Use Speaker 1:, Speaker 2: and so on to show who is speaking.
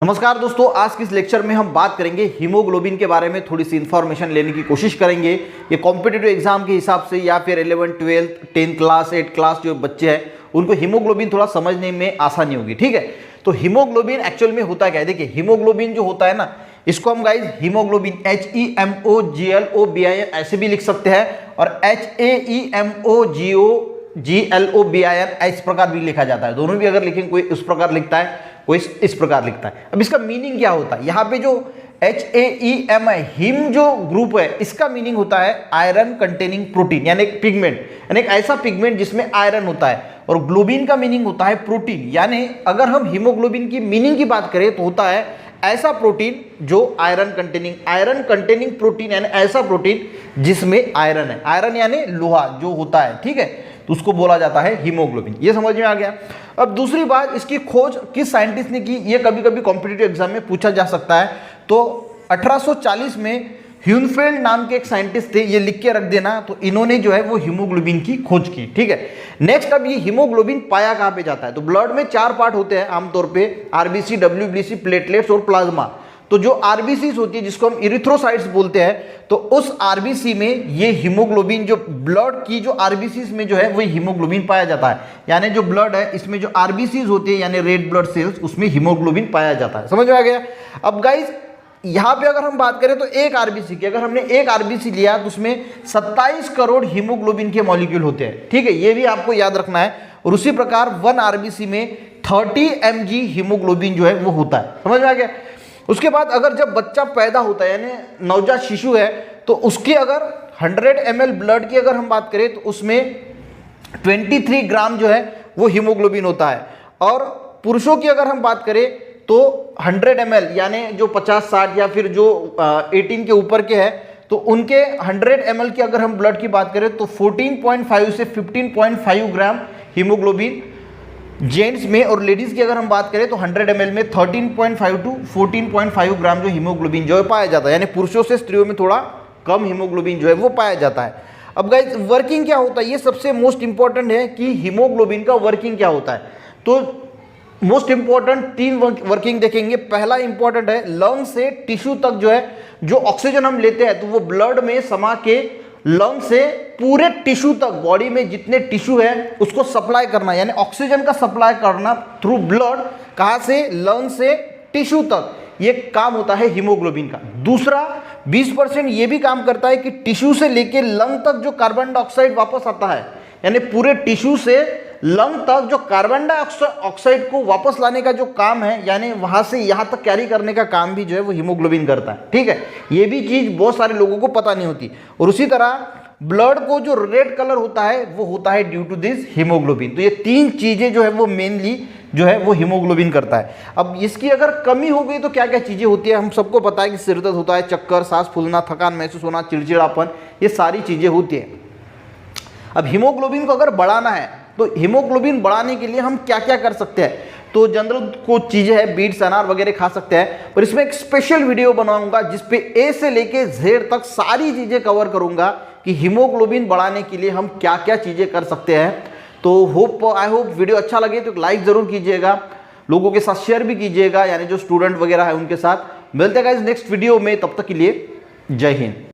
Speaker 1: नमस्कार दोस्तों, आज के इस लेक्चर में हम बात करेंगे हीमोग्लोबिन के बारे में। थोड़ी सी इन्फॉर्मेशन लेने की कोशिश करेंगे। ये कॉम्पिटिटिव एग्जाम के हिसाब से या फिर 11th 12th 10th class 8th class जो बच्चे हैं उनको हीमोग्लोबिन थोड़ा समझने में आसानी होगी। ठीक है, तो हीमोग्लोबिन एक्चुअल में होता क्या है, देखिए हीमोग्लोबिन जो होता है ना, इसको हम गाइज हीमोग्लोबिन HEMOGLOBIN ऐसे भी लिख सकते हैं और HAEMOGLOBIN इस प्रकार भी लिखा जाता है। दोनों भी अगर लिखेंगे, कोई उस प्रकार लिखता है, कोई इस प्रकार लिखता है। अब इसका मीनिंग क्या होता है, यहाँ पे जो HAEM है, हिम जो ग्रुप है, इसका मीनिंग होता है आयरन कंटेनिंग प्रोटीन, यानी एक पिगमेंट, यानी एक ऐसा पिगमेंट जिसमें आयरन होता है। और ग्लोबिन का मीनिंग होता है प्रोटीन, यानी अगर हम हीमोग्लोबिन की मीनिंग की बात करें तो होता है ऐसा प्रोटीन जो आयरन कंटेनिंग प्रोटीन, यानी ऐसा प्रोटीन जिसमें आयरन है। आयरन यानी लोहा जो होता है, ठीक है, तो उसको बोला जाता है हीमोग्लोबिन। ये समझ में आ गया। अब दूसरी बात, इसकी खोज किस साइंटिस्ट ने की, ये कभी कभी कॉम्पिटिटिव एग्जाम में पूछा जा सकता है। तो 1840 में ह्यूनफेल्ड नाम के एक साइंटिस्ट थे, ये लिख के रख देना। तो इन्होंने जो है वो हीमोग्लोबिन की खोज की। ठीक है, नेक्स्ट, अब ये हीमोग्लोबिन पाया कहाँ पे जाता है, तो ब्लड में 4 पार्ट होते हैं आमतौर पे, आरबीसी, डब्ल्यूबीसी, प्लेटलेट्स और प्लाज्मा। तो जो आरबीसी होती है जिसको हम इरिथ्रोसाइट्स बोलते हैं, तो उस आरबीसी में ये हीमोग्लोबिन, जो ब्लड की जो आरबीसी में जो है वो हीमोग्लोबिन पाया जाता है। यानी जो ब्लड है इसमें जो आरबीसी होती है यानी रेड ब्लड सेल्स, उसमें हीमोग्लोबिन पाया जाता है। समझ में आ गया। अब गाइज यहाँ पे अगर हम बात करें तो एक आरबीसी की, अगर हमने एक आरबीसी लिया तो उसमें 27 करोड़ हीमोग्लोबिन के मॉलिक्यूल होते हैं। ठीक है, ये भी आपको याद रखना है। और उसी प्रकार 1 आरबीसी में 30 mg हीमोग्लोबिन जो है वो होता है। समझ में आ गया। उसके बाद अगर जब बच्चा पैदा होता है यानी नवजात शिशु है, तो उसके अगर 100 ml ब्लड की अगर हम बात करें तो उसमें 23 ग्राम जो है वो हीमोग्लोबिन होता है। और पुरुषों की अगर हम बात करें तो 100 ml यानी जो 50-60 या फिर जो 18 के ऊपर के हैं, तो उनके 100 ml की अगर हम ब्लड की बात करें तो 14.5 से 15.5 ग्राम हीमोग्लोबिन जेंट्स में। और लेडीज की अगर हम बात करें तो 100 ml में 13.5 टू 14.5 ग्राम जो हीमोग्लोबिन जो है पाया जाता है। यानी पुरुषों से स्त्रियों में थोड़ा कम हीमोग्लोबिन जो है वो पाया जाता है। अब गाइस वर्किंग क्या होता है, ये सबसे मोस्ट इंपॉर्टेंट है कि हीमोग्लोबिन का वर्किंग क्या होता है। तो मोस्ट इंपॉर्टेंट 3 वर्किंग देखेंगे। पहला इंपॉर्टेंट है लंग से टिश्यू तक जो है, जो ऑक्सीजन हम लेते हैं तो वो ब्लड में समा के लंग से पूरे टिश्यू तक, बॉडी में जितने टिश्यू है उसको सप्लाई करना, यानी ऑक्सीजन का सप्लाई करना थ्रू ब्लड, कहां से, लंग से टिश्यू तक, ये काम होता है हीमोग्लोबिन का। दूसरा 20% ये भी काम करता है कि टिश्यू से लेके लंग तक जो कार्बन डाइऑक्साइड वापस आता है, यानी पूरे टिश्यू से लंग तक जो कार्बन डाइऑक्साइड को वापस लाने का जो काम है, यानी वहां से यहां तक कैरी करने का काम भी जो है वो हीमोग्लोबिन करता है। ठीक है, ये भी चीज बहुत सारे लोगों को पता नहीं होती। और उसी तरह ब्लड को जो रेड कलर होता है वो होता है ड्यू टू दिस हीमोग्लोबिन। तो ये 3 चीजें जो है वो मेनली जो है वो हीमोग्लोबिन करता है। अब इसकी अगर कमी हो गई तो क्या क्या चीजें होती है, हम सबको पता है कि सिर दर्द होता है, चक्कर, सांस फूलना, थकान महसूस होना, चिड़चिड़ापन, ये सारी चीजें होती है। अब हीमोग्लोबिन को अगर बढ़ाना है तो हीमोग्लोबिन बढ़ाने के लिए हम क्या क्या कर सकते हैं, तो जनरल कुछ चीजें हैं, बीट्स, अनार वगैरह खा सकते हैं। पर इसमें एक स्पेशल वीडियो बनाऊंगा जिसपे ए से लेके जेड तक सारी चीजें कवर करूंगा कि हीमोग्लोबिन बढ़ाने के लिए हम क्या क्या चीजें कर सकते हैं। तो आई होप वीडियो अच्छा लगे तो लाइक जरूर कीजिएगा, लोगों के साथ शेयर भी कीजिएगा, यानी जो स्टूडेंट वगैरह है उनके साथ। मिलते हैं गाइस नेक्स्ट वीडियो में, तब तक के लिए जय हिंद।